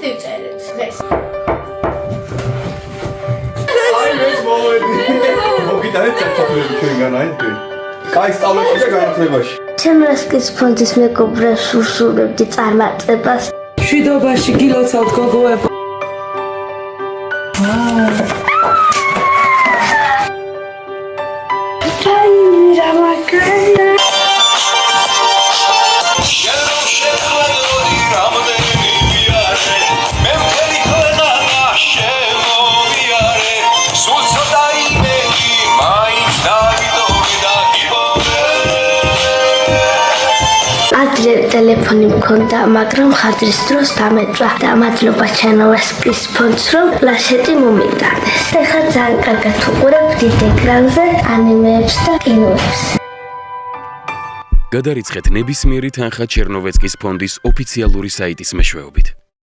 დავწერეთ დღეს. აი ეს მოვედი. მოგიტანეთ საფრთხეები ჩვენგან აი. კაი სწავლებში და განათლებაში. ჩემრასკის ფონდის მეგობრებს უსურვებდი წარმატებას. მშვიდობაში გილოცავთ გოგოებო. ადრე ტელეფონი მქონდა, მაგრამ ხადრის დროს დამეწვა და მადლობა ჩემრასკის ფონდს, რომ პლანშეტი მომიტანეს. ეხლა ძალიან კარგად უყურებ დიდ ეკრანზე ანიმეებს და კინოებს. გადარიცხეთ ნებისმიერი თანხა ჩერნოვეცკის ფონდის ოფიციალური საიტის მეშვეობით.